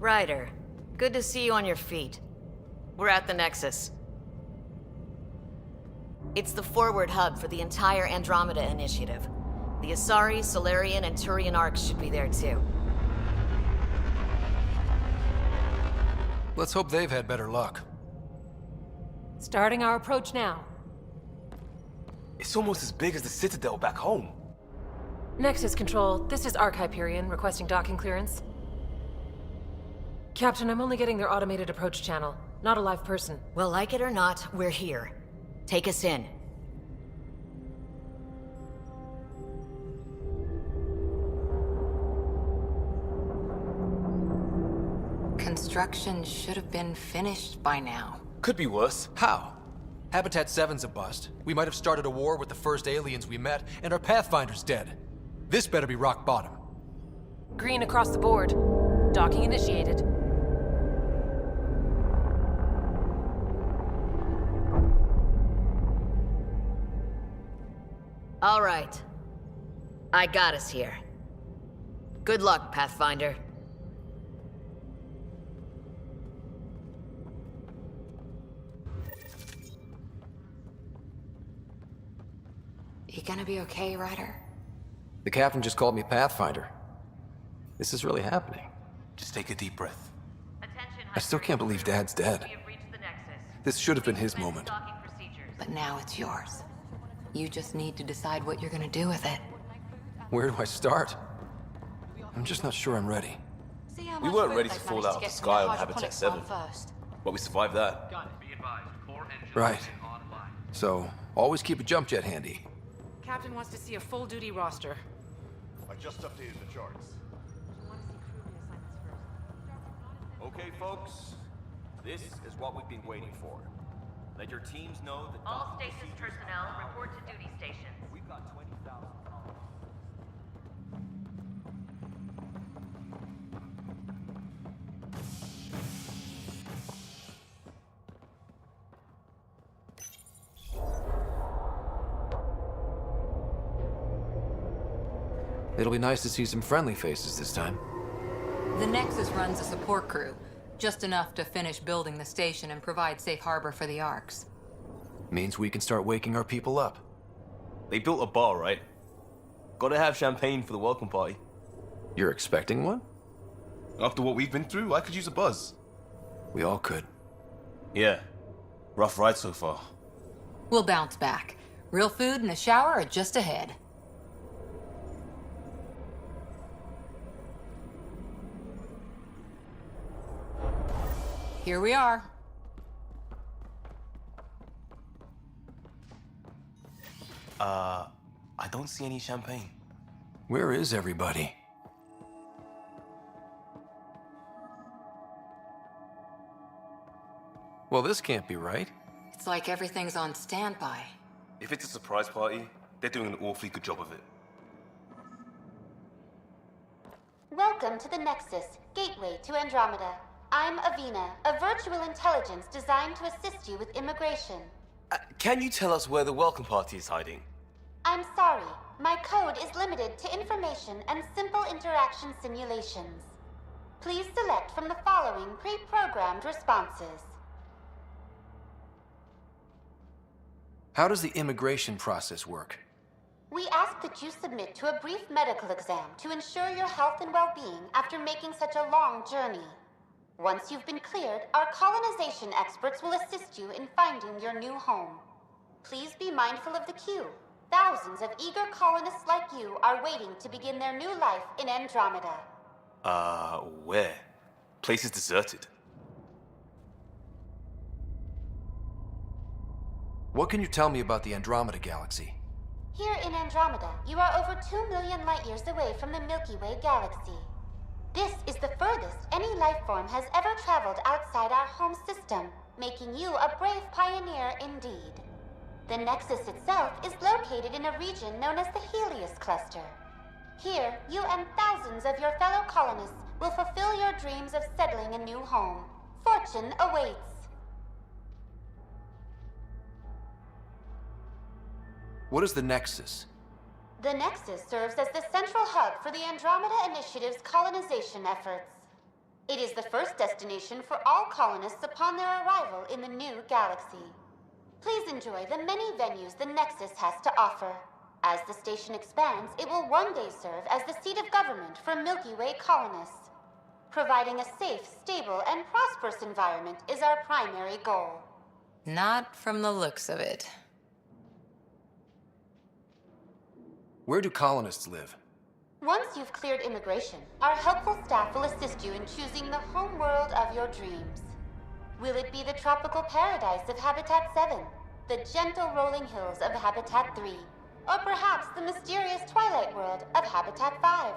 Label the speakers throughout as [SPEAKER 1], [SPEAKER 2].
[SPEAKER 1] Ryder, good to see you on your feet. We're at the Nexus. It's the forward hub for the entire Andromeda initiative. The Asari, Solarian, and Turian arcs should be there too.
[SPEAKER 2] Let's hope they've had better luck.
[SPEAKER 3] Starting our approach now.
[SPEAKER 4] It's almost as big as the Citadel back home.
[SPEAKER 3] Nexus Control, this is Arc Hyperion requesting docking clearance. Captain, I'm only getting their automated approach channel, not a live person.
[SPEAKER 1] Well, like it or not, we're here. Take us in.
[SPEAKER 5] Construction should have been finished by now.
[SPEAKER 4] Could be worse.
[SPEAKER 2] How? Habitat 7's a bust. We might have started a war with the first aliens we met, and our Pathfinder's dead. This better be rock bottom.
[SPEAKER 3] Green across the board. Docking initiated.
[SPEAKER 1] All right. I got us here. Good luck, Pathfinder.
[SPEAKER 5] You gonna be okay, Ryder?
[SPEAKER 2] The captain just called me Pathfinder. This is really happening.
[SPEAKER 4] Just take a deep breath.
[SPEAKER 2] I still can't believe Dad's dead. This should have been his moment.
[SPEAKER 5] But now it's yours. You just need to decide what you're gonna do with it.
[SPEAKER 2] Where do I start? I'm just not sure I'm ready.
[SPEAKER 4] We weren't ready to fall out of the sky on Habitat 7. But we survived that.
[SPEAKER 2] Right. So, always keep a jump jet handy.
[SPEAKER 3] Captain wants to see a full-duty roster.
[SPEAKER 6] I just updated the charts. Okay, folks. This is what we've been waiting for. Let your teams know that
[SPEAKER 1] All station personnel report to duty stations.
[SPEAKER 6] we've got 20,000 colonists.
[SPEAKER 2] It'll be nice to see some friendly faces this time.
[SPEAKER 5] The Nexus runs a support crew, just enough to finish building the station and provide safe harbor for the arcs.
[SPEAKER 2] Means we can start waking our people up.
[SPEAKER 4] They built a bar, right? Gotta have champagne for the welcome party.
[SPEAKER 2] You're expecting one?
[SPEAKER 4] After what we've been through, I could use a buzz.
[SPEAKER 2] We all could.
[SPEAKER 4] Yeah. Rough ride so far.
[SPEAKER 5] We'll bounce back. Real food and a shower are just ahead. Here we are.
[SPEAKER 4] I don't see any champagne.
[SPEAKER 2] Where is everybody? Well, this can't be right.
[SPEAKER 5] It's like everything's on standby.
[SPEAKER 4] If it's a surprise party, they're doing an awfully good job of it.
[SPEAKER 7] Welcome to the Nexus, gateway to Andromeda. I'm Avina, a virtual intelligence designed to assist you with immigration.
[SPEAKER 4] Can you tell us where the welcome party is hiding?
[SPEAKER 7] I'm sorry, my code is limited to information and simple interaction simulations. Please select from the following pre-programmed responses.
[SPEAKER 2] How does the immigration process work?
[SPEAKER 7] We ask that you submit to a brief medical exam to ensure your health and well-being after making such a long journey. Once you've been cleared, our colonization experts will assist you in finding your new home. Please be mindful of the queue. Thousands of eager colonists like you are waiting to begin their new life in Andromeda.
[SPEAKER 4] Where? Place is deserted.
[SPEAKER 2] What can you tell me about the Andromeda galaxy?
[SPEAKER 7] Here in Andromeda, you are over 2 million light years away from the Milky Way galaxy. This is the furthest any life form has ever traveled outside our home system, making you a brave pioneer indeed. The Nexus itself is located in a region known as the Helios Cluster. Here, you and thousands of your fellow colonists will fulfill your dreams of settling a new home. Fortune awaits.
[SPEAKER 2] What is the Nexus?
[SPEAKER 7] The Nexus serves as the central hub for the Andromeda Initiative's colonization efforts. It is the first destination for all colonists upon their arrival in the new galaxy. Please enjoy the many venues the Nexus has to offer. As the station expands, it will one day serve as the seat of government for Milky Way colonists. Providing a safe, stable, and prosperous environment is our primary goal.
[SPEAKER 5] Not from the looks of it.
[SPEAKER 2] Where do colonists live?
[SPEAKER 7] Once you've cleared immigration, our helpful staff will assist you in choosing the home world of your dreams. Will it be the tropical paradise of Habitat 7, the gentle rolling hills of Habitat 3, or perhaps the mysterious twilight world of Habitat 5?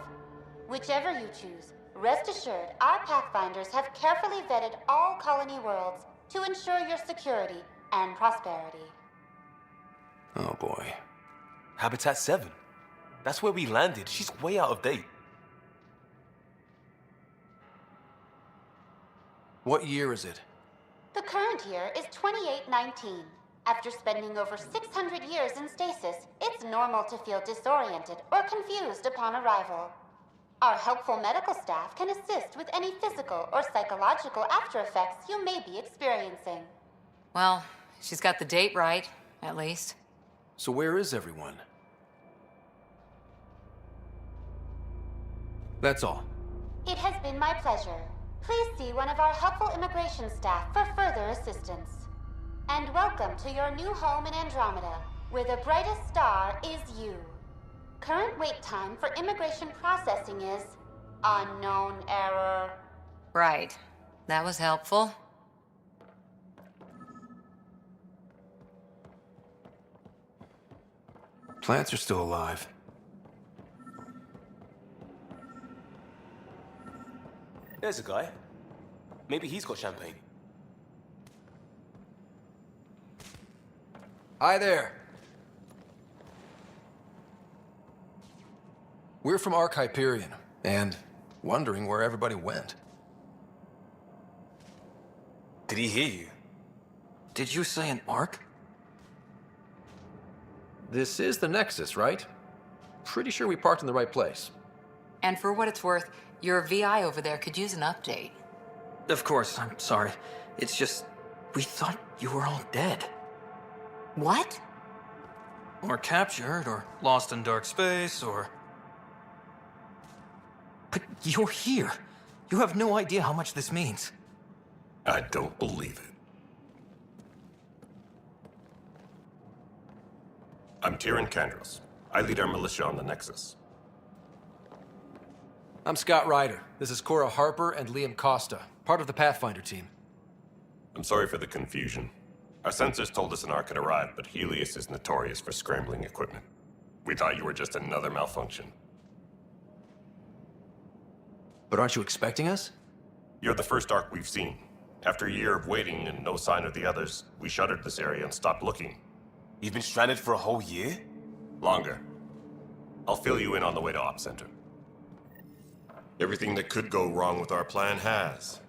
[SPEAKER 7] Whichever you choose, rest assured our Pathfinders have carefully vetted all colony worlds to ensure your security and prosperity.
[SPEAKER 2] Oh boy.
[SPEAKER 4] Habitat 7. That's where we landed. She's way out of date.
[SPEAKER 2] What year is it?
[SPEAKER 7] The current year is 2819. After spending over 600 years in stasis, it's normal to feel disoriented or confused upon arrival. Our helpful medical staff can assist with any physical or psychological after effects you may be experiencing.
[SPEAKER 5] Well, she's got the date right, at least.
[SPEAKER 2] So where is everyone? That's all.
[SPEAKER 7] It has been my pleasure. Please see one of our helpful immigration staff for further assistance. And welcome to your new home in Andromeda, where the brightest star is you. Current wait time for immigration processing is unknown error.
[SPEAKER 5] Right. That was helpful.
[SPEAKER 2] Plants are still alive.
[SPEAKER 4] There's a guy. Maybe he's got champagne.
[SPEAKER 2] Hi there. We're from Hyperion, and wondering where everybody went.
[SPEAKER 4] Did he hear you?
[SPEAKER 8] Did you say an arc?
[SPEAKER 2] This is the Nexus, right? Pretty sure we parked in the right place.
[SPEAKER 5] And for what it's worth, your VI over there could use an update.
[SPEAKER 8] Of course, I'm sorry. It's just, we thought you were all dead.
[SPEAKER 5] What?
[SPEAKER 8] Or captured, or lost in dark space, or... But you're here. You have no idea how much this means.
[SPEAKER 9] I don't believe it. I'm Tyrion Kandros. I lead our militia on the Nexus.
[SPEAKER 2] I'm Scott Ryder. This is Cora Harper and Liam Costa, part of the Pathfinder team.
[SPEAKER 9] I'm sorry for the confusion. Our sensors told us an arc had arrived, but Helios is notorious for scrambling equipment. We thought you were just another malfunction.
[SPEAKER 2] But aren't you expecting us?
[SPEAKER 9] You're the first arc we've seen. After a year of waiting and no sign of the others, we shuttered this area and stopped looking.
[SPEAKER 4] You've been stranded for a whole year?
[SPEAKER 9] Longer. I'll fill you in on the way to Op Center. Everything that could go wrong with our plan has.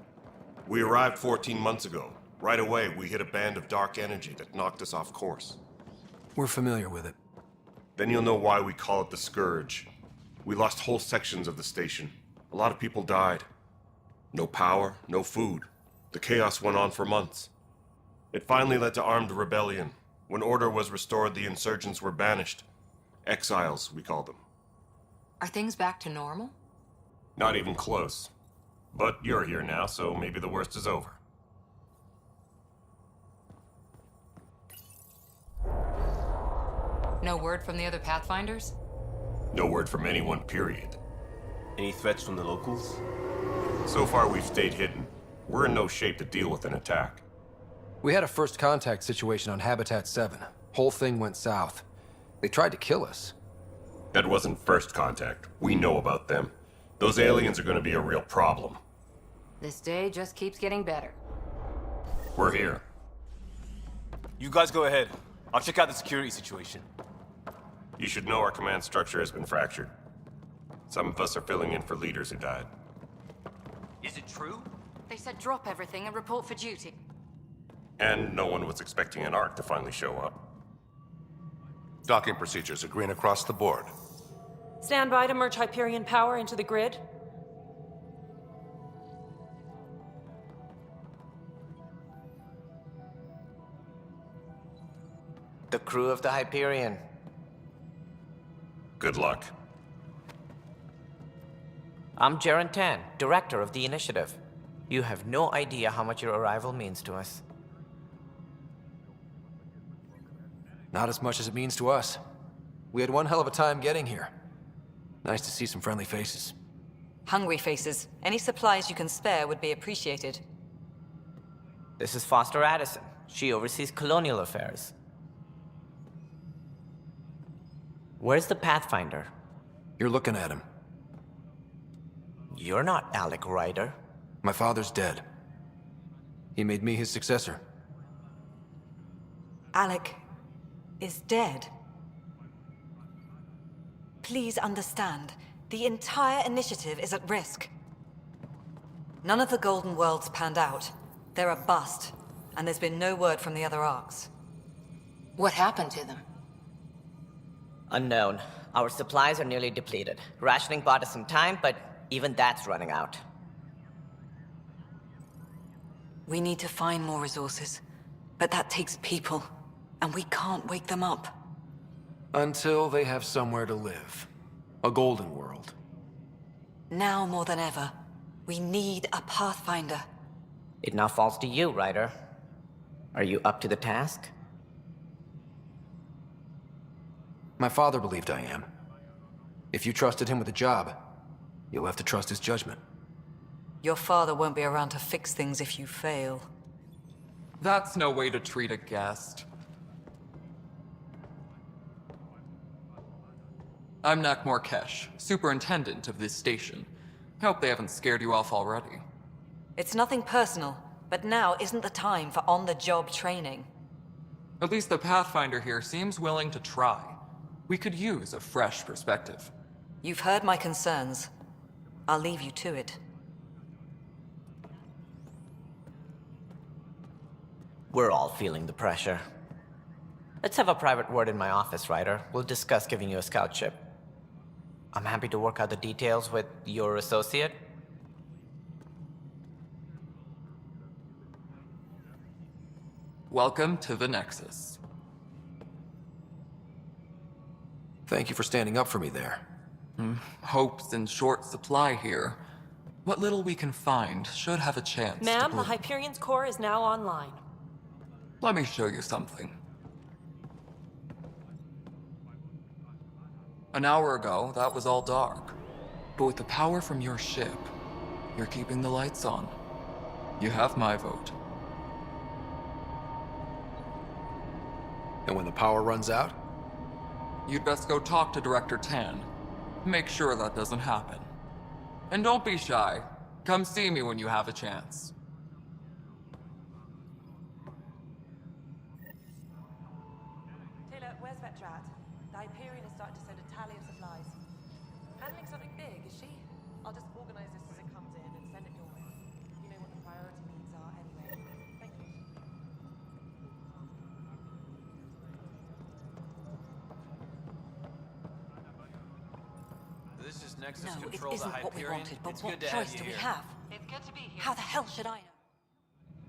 [SPEAKER 9] We arrived 14 months ago. Right away, we hit a band of dark energy that knocked us off course.
[SPEAKER 2] We're familiar with it.
[SPEAKER 9] Then you'll know why we call it the Scourge. We lost whole sections of the station. A lot of people died. No power, no food. The chaos went on for months. It finally led to armed rebellion. When order was restored, the insurgents were banished. Exiles, we call them.
[SPEAKER 5] Are things back to normal?
[SPEAKER 9] Not even close. But you're here now, so maybe the worst is over.
[SPEAKER 5] No word from the other Pathfinders?
[SPEAKER 9] No word from anyone, period.
[SPEAKER 4] Any threats from the locals?
[SPEAKER 9] So far, we've stayed hidden. We're in no shape to deal with an attack.
[SPEAKER 2] We had a first contact situation on Habitat 7. Whole thing went south. They tried to kill us.
[SPEAKER 9] That wasn't first contact. We know about them. Those aliens are going to be a real problem.
[SPEAKER 5] This day just keeps getting better.
[SPEAKER 9] We're here.
[SPEAKER 4] You guys go ahead. I'll check out the security situation.
[SPEAKER 9] You should know our command structure has been fractured. Some of us are filling in for leaders who died.
[SPEAKER 6] Is it true?
[SPEAKER 10] They said drop everything and report for duty.
[SPEAKER 9] And no one was expecting an arc to finally show up.
[SPEAKER 11] Docking procedures are green across the board.
[SPEAKER 3] Stand by to merge Hyperion power into the grid.
[SPEAKER 12] the crew of the Hyperion.
[SPEAKER 9] Good luck.
[SPEAKER 12] I'm Jaren Tan, director of the initiative. You have no idea how much your arrival means to us.
[SPEAKER 2] Not as much as it means to us. We had one hell of a time getting here. Nice to see some friendly faces.
[SPEAKER 13] Hungry faces. Any supplies you can spare would be appreciated.
[SPEAKER 12] This is Foster Addison. She oversees colonial affairs. Where's the Pathfinder?
[SPEAKER 2] You're looking at him.
[SPEAKER 12] You're not Alec Ryder.
[SPEAKER 2] My father's dead. He made me his successor.
[SPEAKER 13] Alec is dead. Please understand, the entire initiative is at risk. None of the Golden Worlds panned out. They're a bust, and there's been no word from the other arcs.
[SPEAKER 5] What happened to them?
[SPEAKER 12] Unknown. Our supplies are nearly depleted. Rationing bought us some time, but even that's running out.
[SPEAKER 13] We need to find more resources, but that takes people, and we can't wake them up.
[SPEAKER 2] Until they have somewhere to live. A golden world.
[SPEAKER 13] Now more than ever, we need a Pathfinder.
[SPEAKER 12] It now falls to you, Ryder. Are you up to the task?
[SPEAKER 2] My father believed I am. If you trusted him with a job, you'll have to trust his judgment.
[SPEAKER 13] Your father won't be around to fix things if you fail.
[SPEAKER 14] That's no way to treat a guest. I'm Nak Morkesh, superintendent of this station. Hope they haven't scared you off already.
[SPEAKER 13] It's nothing personal, but now isn't the time for on-the-job training.
[SPEAKER 14] At least the Pathfinder here seems willing to try. We could use a fresh perspective.
[SPEAKER 13] You've heard my concerns. I'll leave you to it.
[SPEAKER 12] We're all feeling the pressure. Let's have a private word in my office, Ryder. We'll discuss giving you a scout ship. I'm happy to work out the details with your associate.
[SPEAKER 14] Welcome to the Nexus.
[SPEAKER 2] Thank you for standing up for me there.
[SPEAKER 14] Hope's in short supply here. What little we can find should have a chance.
[SPEAKER 3] Ma'am, the Hyperion's core is now online.
[SPEAKER 14] Let me show you something. An hour ago, that was all dark. But with the power from your ship, you're keeping the lights on. You have my vote.
[SPEAKER 2] And when the power runs out?
[SPEAKER 14] You'd best go talk to Director Tan. Make sure that doesn't happen. And don't be shy. Come see me when you have a chance.
[SPEAKER 3] Taylor, where's Vetrat? The Hyperion is starting to send a tally of supplies. Handling something big, is she? I'll just organize this as it comes in and send it your way. You know what the priority needs are anyway. Thank you.
[SPEAKER 2] This is Nexus
[SPEAKER 13] No, it
[SPEAKER 2] Control, the
[SPEAKER 13] isn't what we
[SPEAKER 2] Hyperion.
[SPEAKER 13] wanted, but
[SPEAKER 2] It's
[SPEAKER 13] what
[SPEAKER 2] good to have
[SPEAKER 13] choice
[SPEAKER 2] you
[SPEAKER 13] do we
[SPEAKER 2] here.
[SPEAKER 13] have?
[SPEAKER 10] It's good to be here.
[SPEAKER 13] How the hell should I know?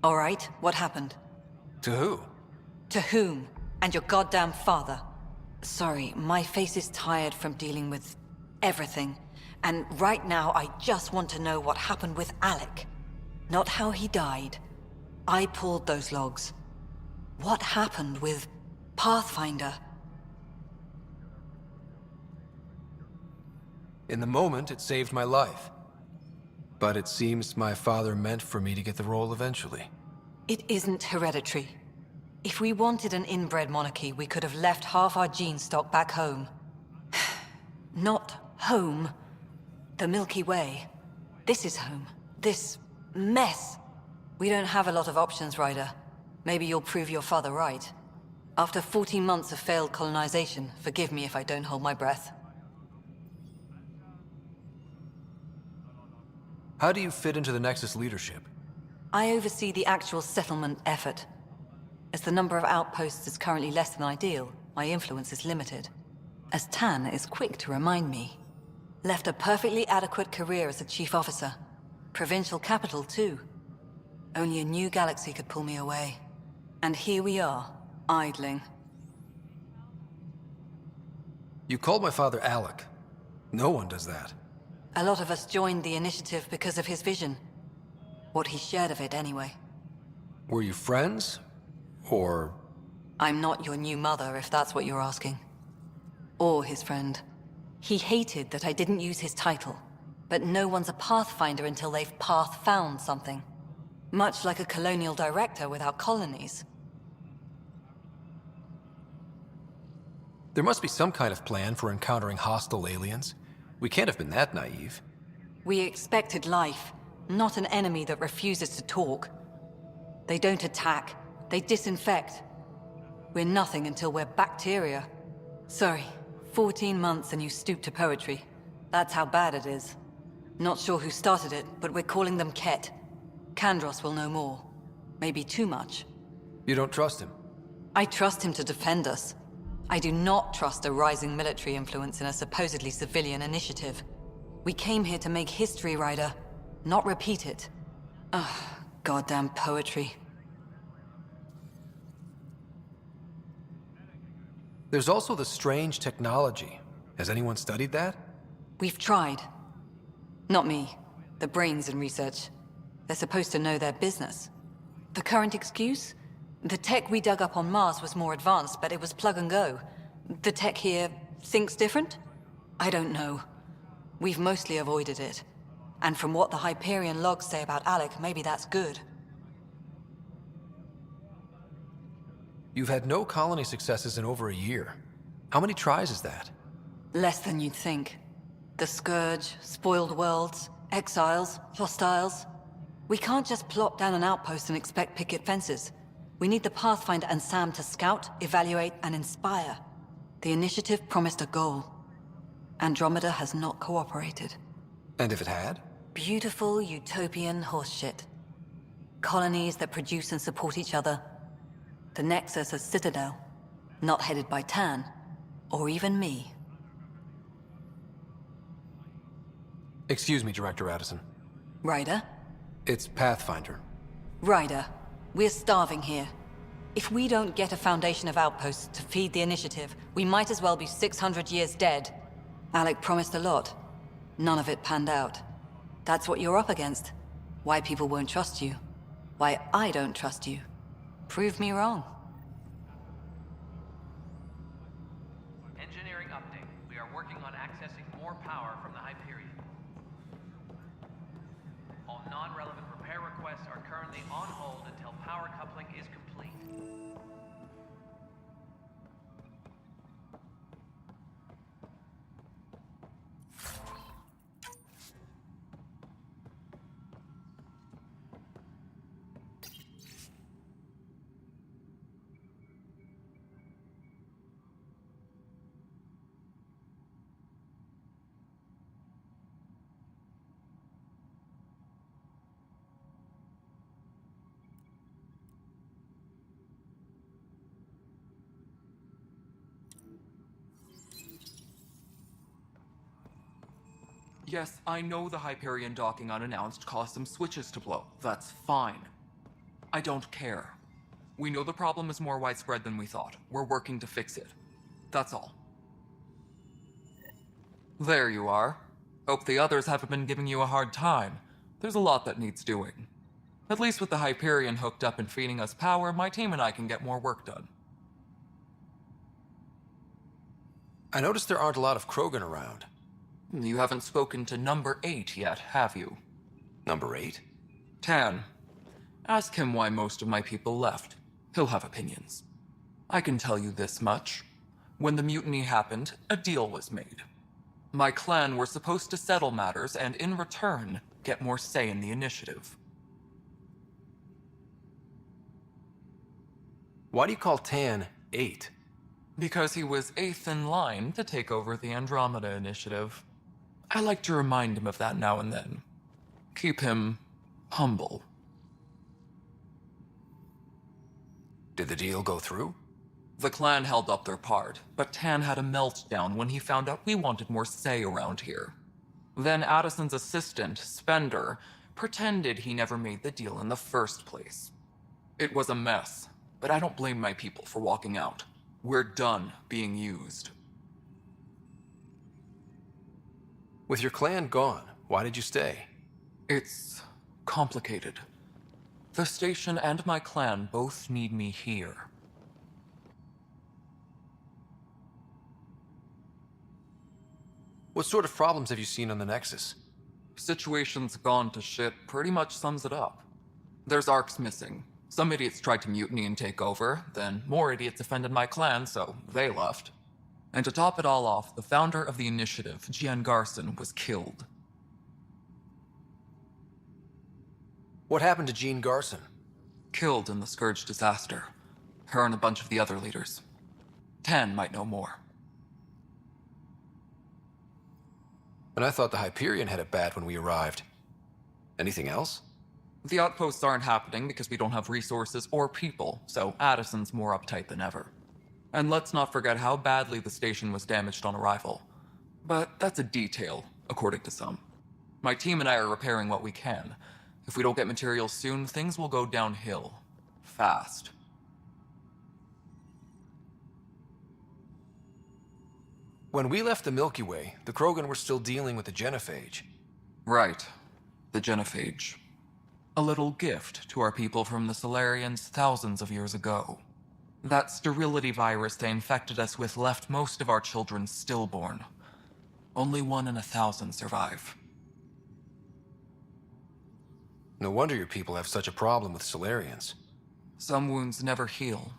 [SPEAKER 13] All right, what happened?
[SPEAKER 2] To who?
[SPEAKER 13] To whom? And your goddamn father. Sorry, my face is tired from dealing with everything. And right now, I just want to know what happened with Alec. Not how he died. I pulled those logs. What happened with Pathfinder?
[SPEAKER 2] In the moment, it saved my life. But it seems my father meant for me to get the role eventually.
[SPEAKER 13] It isn't hereditary. If we wanted an inbred monarchy, we could have left half our gene stock back home. Not home. The Milky Way. This is home. This mess. We don't have a lot of options, Ryder. Maybe you'll prove your father right. After 14 months of failed colonization, forgive me if I don't hold my breath.
[SPEAKER 2] How do you fit into the Nexus leadership?
[SPEAKER 13] I oversee the actual settlement effort. As the number of outposts is currently less than ideal, my influence is limited. As Tan is quick to remind me. Left a perfectly adequate career as a chief officer. Provincial capital, too. Only a new galaxy could pull me away. And here we are, idling.
[SPEAKER 2] You called my father Alec. No one does that.
[SPEAKER 13] A lot of us joined the initiative because of his vision. What he shared of it, anyway.
[SPEAKER 2] Were you friends? Or...
[SPEAKER 13] I'm not your new mother, if that's what you're asking. Or his friend. He hated that I didn't use his title. But no one's a pathfinder until they've path-found something. Much like a colonial director without colonies.
[SPEAKER 2] There must be some kind of plan for encountering hostile aliens. We can't have been that naive.
[SPEAKER 13] We expected life, not an enemy that refuses to talk. They don't attack, they disinfect. We're nothing until we're bacteria. Sorry, 14 months and you stoop to poetry. That's how bad it is. Not sure who started it, but we're calling them Ket. Kandros will know more. Maybe too much.
[SPEAKER 2] You don't trust him?
[SPEAKER 13] I trust him to defend us. I do not trust a rising military influence in a supposedly civilian initiative. We came here to make history, Ryder, not repeat it. Ugh, goddamn poetry.
[SPEAKER 2] There's also the strange technology. Has anyone studied that?
[SPEAKER 13] We've tried. Not me. The brains in research. They're supposed to know their business. The current excuse? The tech we dug up on Mars was more advanced, but it was plug and go. The tech here thinks different? I don't know. We've mostly avoided it. And from what the Hyperion logs say about Alec, maybe that's good.
[SPEAKER 2] You've had no colony successes in over a year. How many tries is that?
[SPEAKER 13] Less than you'd think. The Scourge, spoiled worlds, exiles, hostiles. We can't just plop down an outpost and expect picket fences. We need the Pathfinder and Sam to scout, evaluate, and inspire. The initiative promised a goal. Andromeda has not cooperated.
[SPEAKER 2] And if it had?
[SPEAKER 13] Beautiful utopian horseshit. Colonies that produce and support each other. The Nexus a citadel, not headed by Tan, or even me.
[SPEAKER 2] Excuse me, Director Addison.
[SPEAKER 13] Ryder?
[SPEAKER 2] It's Pathfinder.
[SPEAKER 13] Ryder, we're starving here. If we don't get a foundation of outposts to feed the initiative, we might as well be 600 years dead. Alec promised a lot. None of it panned out. That's what you're up against. Why people won't trust you. Why I don't trust you. Prove me wrong.
[SPEAKER 15] Engineering update. We are working on accessing more power from the Hyperion. All non-relevant repair requests are currently on hold until power coupling is complete.
[SPEAKER 14] Yes, I know the Hyperion docking unannounced caused some switches to blow. That's fine. I don't care. We know the problem is more widespread than we thought. We're working to fix it. That's all. There you are. Hope the others haven't been giving you a hard time. There's a lot that needs doing. At least with the Hyperion hooked up and feeding us power, my team and I can get more work done.
[SPEAKER 2] I noticed there aren't a lot of Krogan around.
[SPEAKER 14] You haven't spoken to number 8 yet, have you?
[SPEAKER 2] Number 8?
[SPEAKER 14] Tan. Ask him why most of my people left. He'll have opinions. I can tell you this much. When the mutiny happened, a deal was made. My clan were supposed to settle matters and, in return, get more say in the initiative.
[SPEAKER 2] Why do you call Tan 8?
[SPEAKER 14] Because he was 8th in line to take over the Andromeda initiative. I like to remind him of that now and then. Keep him humble.
[SPEAKER 2] Did the deal go through?
[SPEAKER 14] The clan held up their part, but Tan had a meltdown when he found out we wanted more say around here. Then Addison's assistant, Spender, pretended he never made the deal in the first place. It was a mess, but I don't blame my people for walking out. We're done being used.
[SPEAKER 2] With your clan gone, why did you stay?
[SPEAKER 14] It's complicated. The station and my clan both need me here.
[SPEAKER 2] What sort of problems have you seen on the Nexus?
[SPEAKER 14] Situation's gone to shit pretty much sums it up. There's arcs missing. Some idiots tried to mutiny and take over, then more idiots offended my clan, so they left. And to top it all off, the founder of the initiative, Gian Garson, was killed.
[SPEAKER 2] What happened to Jean Garson?
[SPEAKER 14] Killed in the Scourge disaster. Her and a bunch of the other leaders. Tan might know more.
[SPEAKER 2] And I thought the Hyperion had it bad when we arrived. Anything else?
[SPEAKER 14] The outposts aren't happening because we don't have resources or people, so Addison's more uptight than ever. And let's not forget how badly the station was damaged on arrival. But that's a detail, according to some. My team and I are repairing what we can. If we don't get materials soon, things will go downhill. Fast.
[SPEAKER 2] When we left the Milky Way, the Krogan were still dealing with the genophage.
[SPEAKER 14] Right. The genophage. A little gift to our people from the Solarians thousands of years ago. That sterility virus they infected us with left most of our children stillborn. Only 1 in 1,000 survive.
[SPEAKER 2] No wonder your people have such a problem with Solarians.
[SPEAKER 14] Some wounds never heal.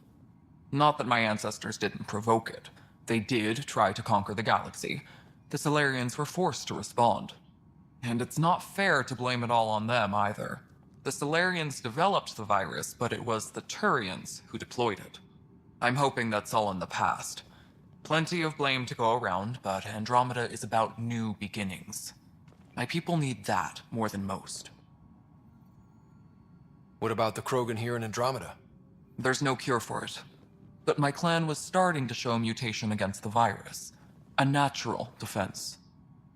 [SPEAKER 14] Not that my ancestors didn't provoke it. They did try to conquer the galaxy. The Solarians were forced to respond. And it's not fair to blame it all on them, either. The Solarians developed the virus, but it was the Turians who deployed it. I'm hoping that's all in the past. Plenty of blame to go around, but Andromeda is about new beginnings. My people need that more than most.
[SPEAKER 2] What about the Krogan here in Andromeda?
[SPEAKER 14] There's no cure for it. But my clan was starting to show mutation against the virus. A natural defense.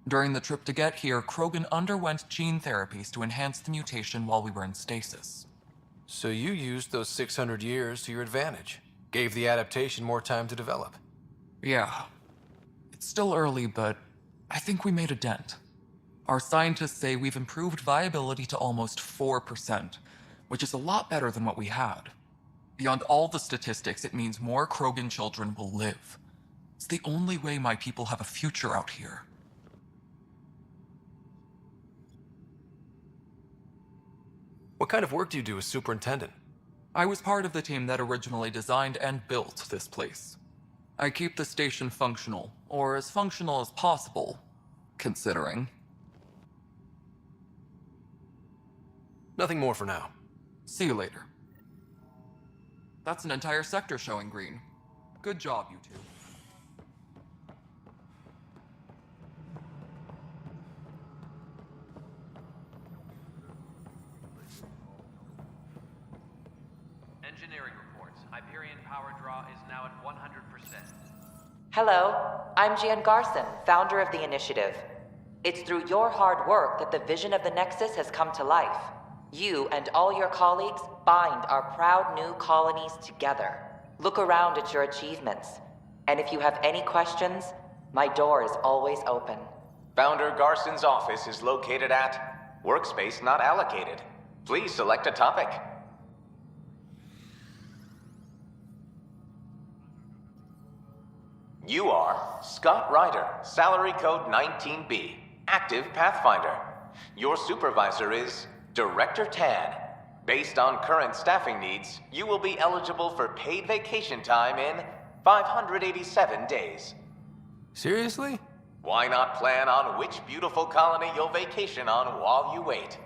[SPEAKER 14] During the trip to get here, Krogan underwent gene therapies to enhance the mutation while we were in stasis.
[SPEAKER 2] So you used those 600 years to your advantage. Gave the adaptation more time to develop.
[SPEAKER 14] Yeah. It's still early, but I think we made a dent. Our scientists say we've improved viability to almost 4%, which is a lot better than what we had. Beyond all the statistics, it means more Krogan children will live. It's the only way my people have a future out here.
[SPEAKER 2] What kind of work do you do as superintendent?
[SPEAKER 14] I was part of the team that originally designed and built this place. I keep the station functional, or as functional as possible, considering.
[SPEAKER 2] Nothing more for now.
[SPEAKER 14] See you later. That's an entire sector showing green. Good job, you two.
[SPEAKER 15] Engineering reports. Hyperion power draw is now at 100%.
[SPEAKER 16] Hello, I'm Gian Garson, founder of the initiative. It's through your hard work that the vision of the Nexus has come to life. You and all your colleagues bind our proud new colonies together. Look around at your achievements. And if you have any questions, my door is always open.
[SPEAKER 17] Founder Garson's office is located at Workspace Not Allocated. Please select a topic. You are Scott Ryder, salary code 19B, active Pathfinder. Your supervisor is Director Tan. Based on current staffing needs, you will be eligible for paid vacation time in 587 days.
[SPEAKER 2] Seriously?
[SPEAKER 17] Why not plan on which beautiful colony you'll vacation on while you wait?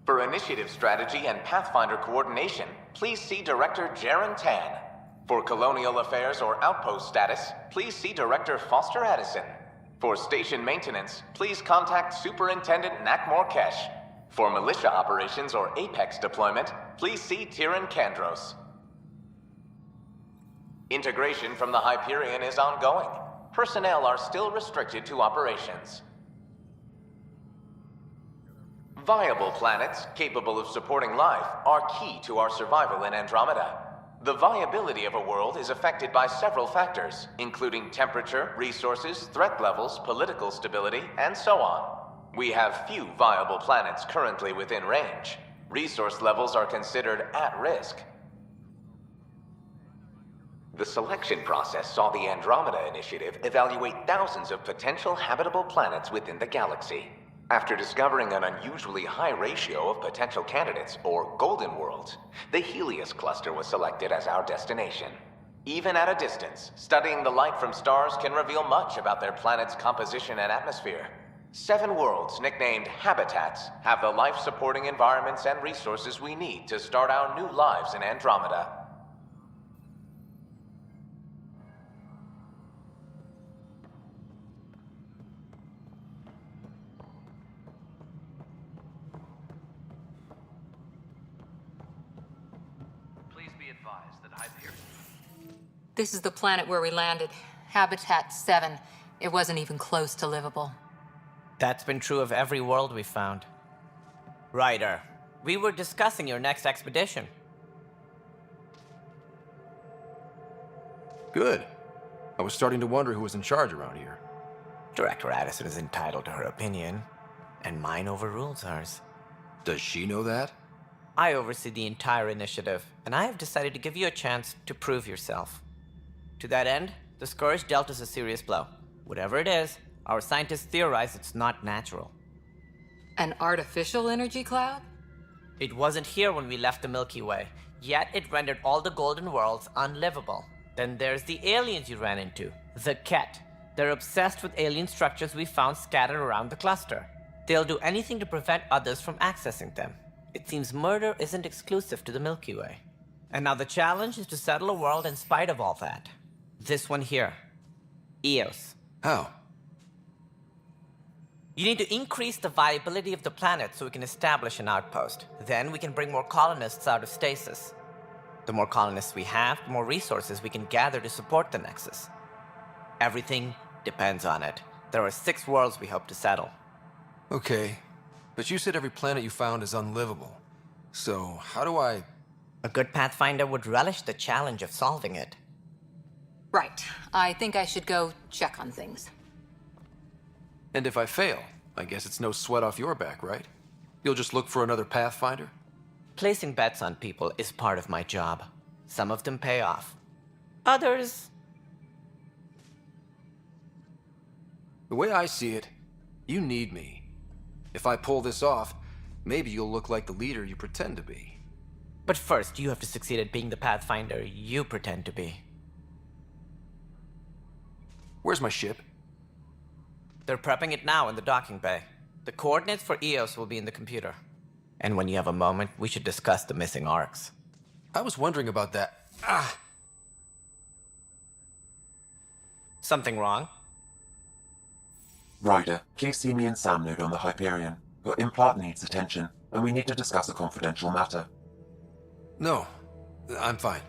[SPEAKER 17] For initiative strategy and Pathfinder coordination, please see Director Jaren Tan. For colonial affairs or outpost status, please see Director Foster Addison. For station maintenance, please contact Superintendent Nakmor Kesh. For militia operations or Apex deployment, please see Tyran Kandros. Integration from the Hyperion is ongoing. Personnel are still restricted to operations. Viable planets capable of supporting life are key to our survival in Andromeda. The viability of a world is affected by several factors, including temperature, resources, threat levels, political stability, and so on. We have few viable planets currently within range. Resource levels are considered at risk. The selection process saw the Andromeda Initiative evaluate thousands of potential habitable planets within the galaxy. After discovering an unusually high ratio of potential candidates, or golden worlds, the Helios cluster was selected as our destination. Even at a distance, studying the light from stars can reveal much about their planet's composition and atmosphere. 7 worlds, nicknamed habitats, have the life-supporting environments and resources we need to start our new lives in Andromeda.
[SPEAKER 15] Please be advised that Hyperion...
[SPEAKER 5] This is the planet where we landed. Habitat 7. It wasn't even close to livable.
[SPEAKER 12] That's been true of every world we found. Ryder, we were discussing your next expedition.
[SPEAKER 2] Good. I was starting to wonder who was in charge around here.
[SPEAKER 12] Director Addison is entitled to her opinion, and mine overrules hers.
[SPEAKER 2] Does she know that?
[SPEAKER 12] I oversee the entire initiative, and I have decided to give you a chance to prove yourself. To that end, the Scourge dealt us a serious blow. Whatever it is, our scientists theorize it's not natural.
[SPEAKER 5] An artificial energy cloud?
[SPEAKER 12] It wasn't here when we left the Milky Way, yet it rendered all the golden worlds unlivable. Then there's the aliens you ran into, the Ket. They're obsessed with alien structures we found scattered around the cluster. They'll do anything to prevent others from accessing them. It seems murder isn't exclusive to the Milky Way. And now the challenge is to settle a world in spite of all that. This one here. Eos.
[SPEAKER 2] How?
[SPEAKER 12] You need to increase the viability of the planet so we can establish an outpost. Then we can bring more colonists out of stasis. The more colonists we have, the more resources we can gather to support the Nexus. Everything depends on it. There are 6 worlds we hope to settle.
[SPEAKER 2] Okay, but you said every planet you found is unlivable. So, how do I...
[SPEAKER 12] A good Pathfinder would relish the challenge of solving it.
[SPEAKER 5] Right. I think I should go check on things.
[SPEAKER 2] And if I fail, I guess it's no sweat off your back, right? You'll just look for another Pathfinder?
[SPEAKER 12] Placing bets on people is part of my job. Some of them pay off. Others...
[SPEAKER 2] The way I see it, you need me. If I pull this off, maybe you'll look like the leader you pretend to be.
[SPEAKER 12] But first, you have to succeed at being the Pathfinder you pretend to be.
[SPEAKER 2] Where's my ship?
[SPEAKER 12] They're prepping it now in the docking bay. The coordinates for Eos will be in the computer. And when you have a moment, we should discuss the missing arcs.
[SPEAKER 2] I was wondering about that.
[SPEAKER 12] Something wrong?
[SPEAKER 18] Ryder, please see me and Sam node on the Hyperion. Your implant needs attention, and we need to discuss a confidential matter.
[SPEAKER 2] No, I'm fine.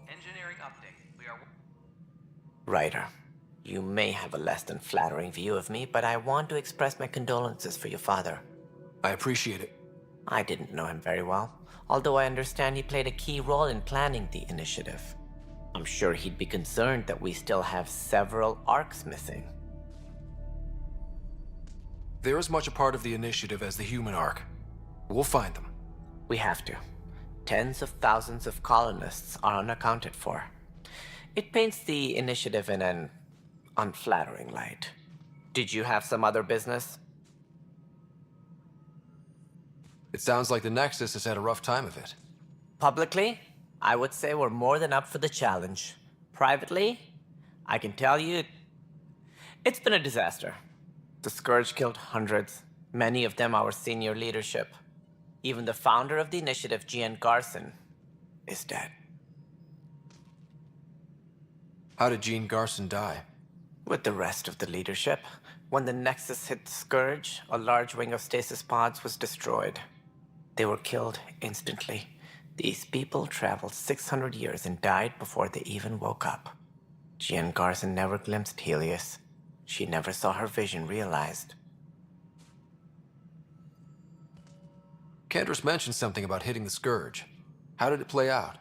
[SPEAKER 15] Engineering update. We are...
[SPEAKER 12] Ryder, you may have a less than flattering view of me, but I want to express my condolences for your father.
[SPEAKER 2] I appreciate it.
[SPEAKER 12] I didn't know him very well, although I understand he played a key role in planning the initiative. I'm sure he'd be concerned that we still have several arcs missing.
[SPEAKER 2] They're as much a part of the initiative as the human arc. We'll find them.
[SPEAKER 12] We have to. Tens of thousands of colonists are unaccounted for. It paints the initiative in an unflattering light. Did you have some other business?
[SPEAKER 2] It sounds like the Nexus has had a rough time of it.
[SPEAKER 12] Publicly, I would say we're more than up for the challenge. Privately, I can tell you, it's been a disaster. The Scourge killed hundreds, many of them our senior leadership. Even the founder of the initiative, Gian Garson, is dead.
[SPEAKER 2] How did Jean Garson die?
[SPEAKER 12] With the rest of the leadership. When the Nexus hit the Scourge, a large wing of stasis pods was destroyed. They were killed instantly. These people traveled 600 years and died before they even woke up. Jean Garson never glimpsed Helios. She never saw her vision realized.
[SPEAKER 2] Kendris mentioned something about hitting the Scourge. How did it play out?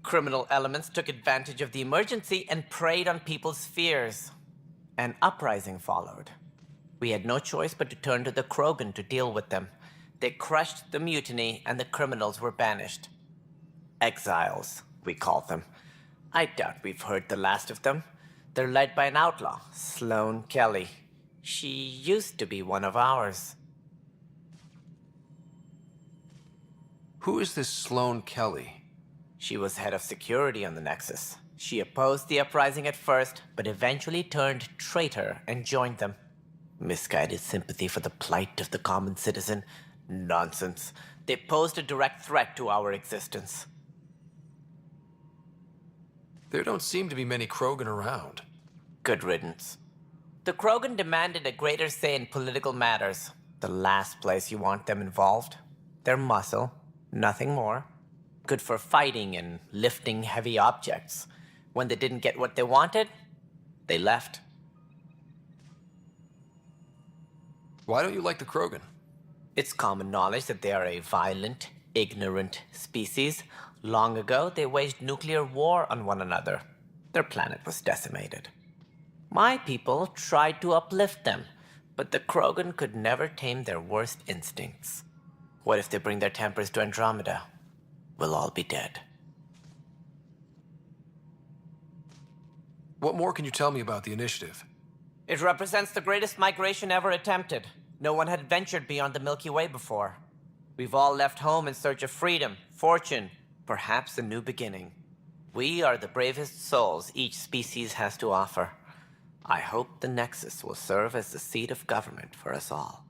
[SPEAKER 12] Criminal elements took advantage of the emergency and preyed on people's fears. An uprising followed. We had no choice but to turn to the Krogan to deal with them. They crushed the mutiny and the criminals were banished. Exiles, we called them. I doubt we've heard the last of them. They're led by an outlaw, Sloane Kelly. She used to be one of ours.
[SPEAKER 2] Who is this Sloane Kelly?
[SPEAKER 12] She was head of security on the Nexus. She opposed the uprising at first, but eventually turned traitor and joined them. Misguided sympathy for the plight of the common citizen? Nonsense. They posed a direct threat to our existence.
[SPEAKER 2] There don't seem to be many Krogan around.
[SPEAKER 12] Good riddance. The Krogan demanded a greater say in political matters. The last place you want them involved. Their muscle, nothing more. Good for fighting and lifting heavy objects. When they didn't get what they wanted, they left.
[SPEAKER 2] Why don't you like the Krogan?
[SPEAKER 12] It's common knowledge that they are a violent, ignorant species. Long ago, they waged nuclear war on one another. Their planet was decimated. My people tried to uplift them, but the Krogan could never tame their worst instincts. What if they bring their tempers to Andromeda? We'll all be dead.
[SPEAKER 2] What more can you tell me about the initiative?
[SPEAKER 12] It represents the greatest migration ever attempted. No one had ventured beyond the Milky Way before. We've all left home in search of freedom, fortune, perhaps a new beginning. We are the bravest souls each species has to offer. I hope the Nexus will serve as the seat of government for us all.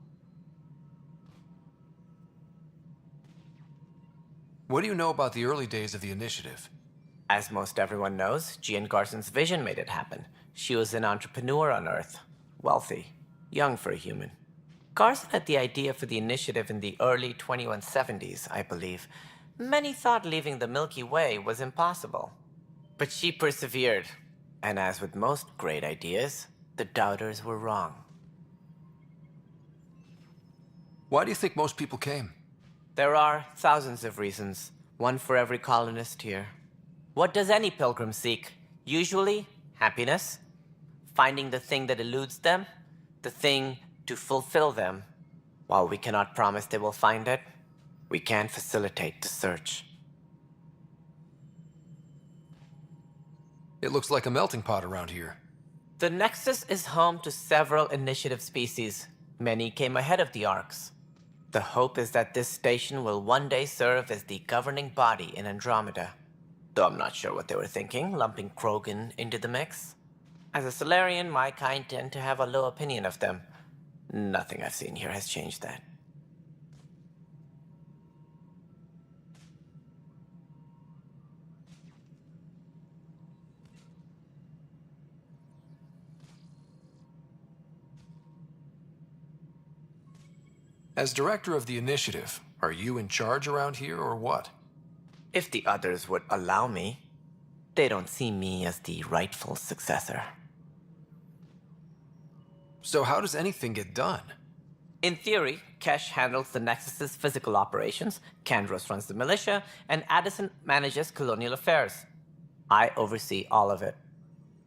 [SPEAKER 2] What do you know about the early days of the initiative?
[SPEAKER 12] As most everyone knows, Jean Garson's vision made it happen. She was an entrepreneur on Earth. Wealthy. Young for a human. Garson had the idea for the initiative in the early 2170s, I believe. Many thought leaving the Milky Way was impossible. But she persevered. And as with most great ideas, the doubters were wrong.
[SPEAKER 2] Why do you think most people came?
[SPEAKER 12] There are thousands of reasons, one for every colonist here. What does any pilgrim seek? Usually, happiness. Finding the thing that eludes them, the thing to fulfill them. While we cannot promise they will find it, we can facilitate the search.
[SPEAKER 2] It looks like a melting pot around here.
[SPEAKER 12] The Nexus is home to several initiative species. Many came ahead of the Arks. The hope is that this station will one day serve as the governing body in Andromeda. Though I'm not sure what they were thinking, lumping Krogan into the mix. As a Solarian, my kind tend to have a low opinion of them. Nothing I've seen here has changed that.
[SPEAKER 2] As director of the initiative, are you in charge around here or what?
[SPEAKER 12] If the others would allow me, they don't see me as the rightful successor.
[SPEAKER 2] So how does anything get done?
[SPEAKER 12] In theory, Kesh handles the Nexus's physical operations, Kandros runs the militia, and Addison manages colonial affairs. I oversee all of it.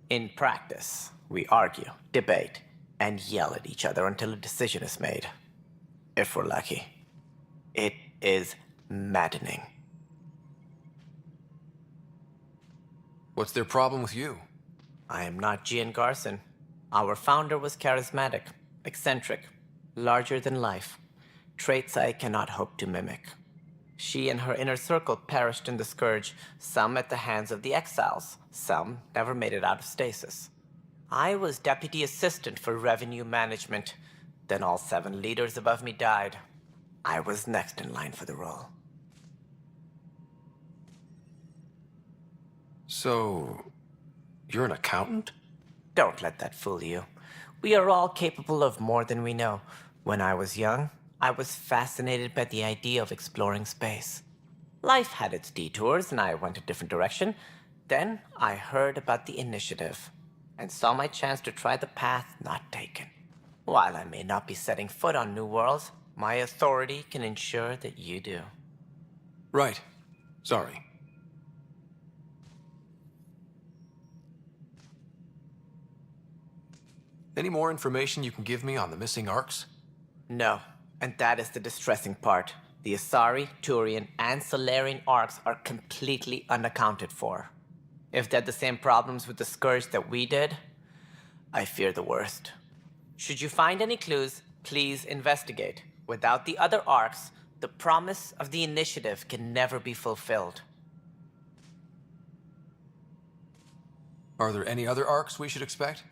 [SPEAKER 12] In practice, we argue, debate, and yell at each other until a decision is made. If we're lucky. It is maddening.
[SPEAKER 2] What's their problem with you?
[SPEAKER 12] I am not Jean Garson. Our founder was charismatic, eccentric, larger than life. Traits I cannot hope to mimic. She and her inner circle perished in the Scourge, some at the hands of the exiles, some never made it out of stasis. I was deputy assistant for revenue management. Then all 7 leaders above me died. I was next in line for the role.
[SPEAKER 2] So, you're an accountant?
[SPEAKER 12] Don't let that fool you. We are all capable of more than we know. When I was young, I was fascinated by the idea of exploring space. Life had its detours, and I went a different direction. Then I heard about the initiative, and saw my chance to try the path not taken. While I may not be setting foot on new worlds, my authority can ensure that you do.
[SPEAKER 2] Right. Sorry. Any more information you can give me on the missing arcs?
[SPEAKER 12] No, and that is the distressing part. The Asari, Turian, and Solarian arcs are completely unaccounted for. If they had the same problems with the Scourge that we did, I fear the worst. Should you find any clues, please investigate. Without the other arcs, the promise of the initiative can never be fulfilled.
[SPEAKER 2] Are there any other arcs we should expect?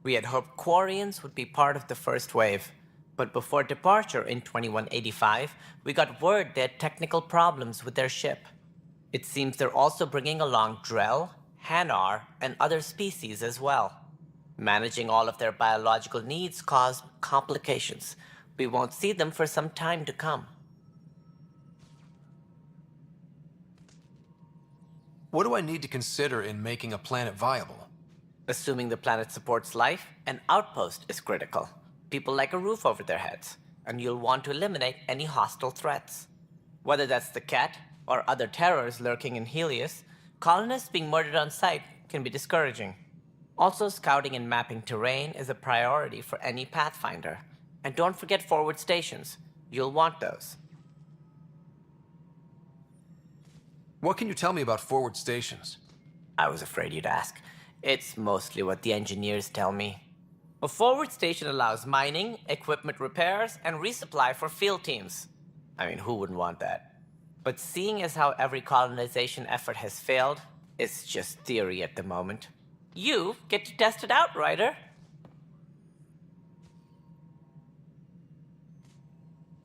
[SPEAKER 12] We had hoped Quarians would be part of the first wave, but before departure in 2185, we got word they had technical problems with their ship. It seems they're also bringing along Drell, Hanar, and other species as well. Managing all of their biological needs caused complications. We won't see them for some time to come.
[SPEAKER 2] What do I need to consider in making a planet viable?
[SPEAKER 12] Assuming the planet supports life, an outpost is critical. People like a roof over their heads, and you'll want to eliminate any hostile threats. Whether that's the Cat or other terrors lurking in Helios, colonists being murdered on sight can be discouraging. Also, scouting and mapping terrain is a priority for any Pathfinder. And don't forget forward stations. You'll want those.
[SPEAKER 2] What can you tell me about forward stations?
[SPEAKER 12] I was afraid you'd ask. It's mostly what the engineers tell me. A forward station allows mining, equipment repairs, and resupply for field teams. I mean, who wouldn't want that? But seeing as how every colonization effort has failed, it's just theory at the moment. You get to test it out, Ryder.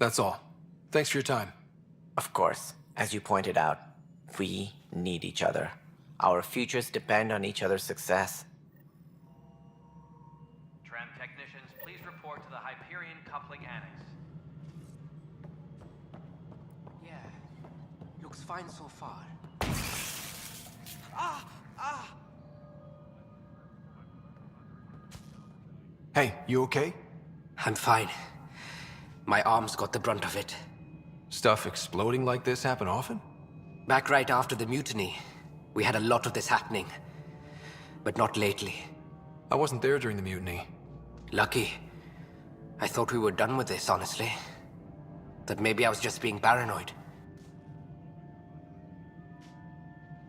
[SPEAKER 2] That's all. Thanks for your time.
[SPEAKER 12] Of course, as you pointed out, we need each other. Our futures depend on each other's success.
[SPEAKER 15] Tram technicians, please report to the Hyperion Coupling Annex.
[SPEAKER 19] Yeah, looks fine so far.
[SPEAKER 2] Hey, you okay?
[SPEAKER 19] I'm fine. My arms got the brunt of it.
[SPEAKER 2] Stuff exploding like this happen often?
[SPEAKER 19] Back right after the mutiny, we had a lot of this happening. But not lately.
[SPEAKER 2] I wasn't there during the mutiny.
[SPEAKER 19] Lucky. I thought we were done with this, honestly. That maybe I was just being paranoid.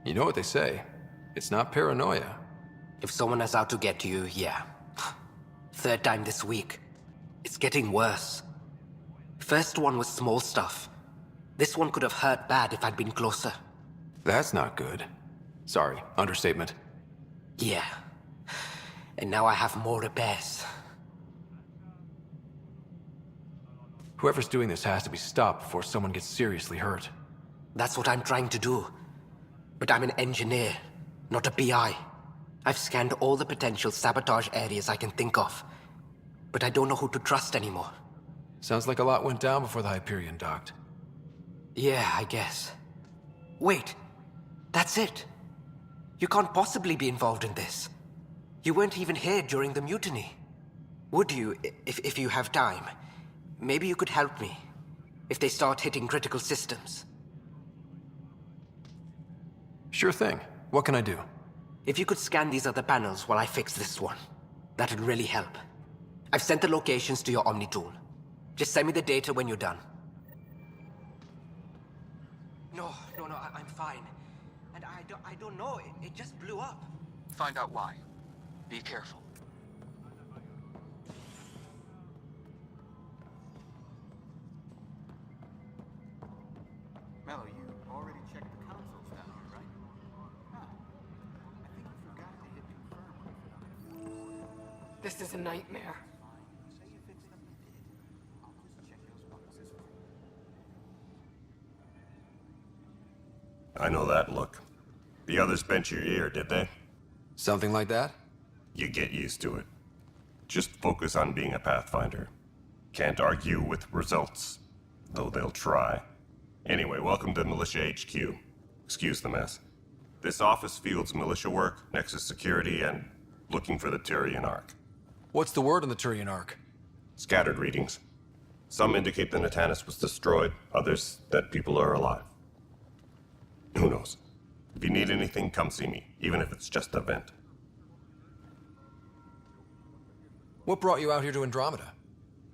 [SPEAKER 2] You know what they say. It's not paranoia.
[SPEAKER 19] If someone is out to get you, yeah. Third time this week. It's getting worse. First one was small stuff. This one could have hurt bad if I'd been closer.
[SPEAKER 2] That's not good. Sorry, understatement.
[SPEAKER 19] Yeah. And now I have more repairs.
[SPEAKER 2] Whoever's doing this has to be stopped before someone gets seriously hurt.
[SPEAKER 19] That's what I'm trying to do. But I'm an engineer, not a PI. I've scanned all the potential sabotage areas I can think of. But I don't know who to trust anymore.
[SPEAKER 2] Sounds like a lot went down before the Hyperion docked.
[SPEAKER 19] Yeah, I guess. Wait, that's it. You can't possibly be involved in this. You weren't even here during the mutiny. Would you, if you have time? Maybe you could help me, if they start hitting critical systems.
[SPEAKER 2] Sure thing. What can I do?
[SPEAKER 19] If you could scan these other panels while I fix this one, that'd really help. I've sent the locations to your Omni tool. Just send me the data when you're done. No, I'm fine. And I don't know, it just blew up.
[SPEAKER 8] Find out why. Be careful.
[SPEAKER 20] Mello, you already checked the consoles down here, right? Huh. I think you forgot to hit confirm.
[SPEAKER 21] This is a nightmare.
[SPEAKER 20] Say you fixed them, you did. I'll just check those boxes for you.
[SPEAKER 9] I know that look. The others bent your ear, did they?
[SPEAKER 2] Something like that?
[SPEAKER 9] You get used to it. Just focus on being a Pathfinder. Can't argue with results, though they'll try. Anyway, welcome to Militia HQ. Excuse the mess. This office fields militia work, Nexus security, and looking for the Tyrian Ark.
[SPEAKER 2] What's the word on the Tyrian Ark?
[SPEAKER 9] Scattered readings. Some indicate the Natanus was destroyed, others that people are alive. Who knows? If you need anything, come see me, even if it's just a vent.
[SPEAKER 2] What brought you out here to Andromeda?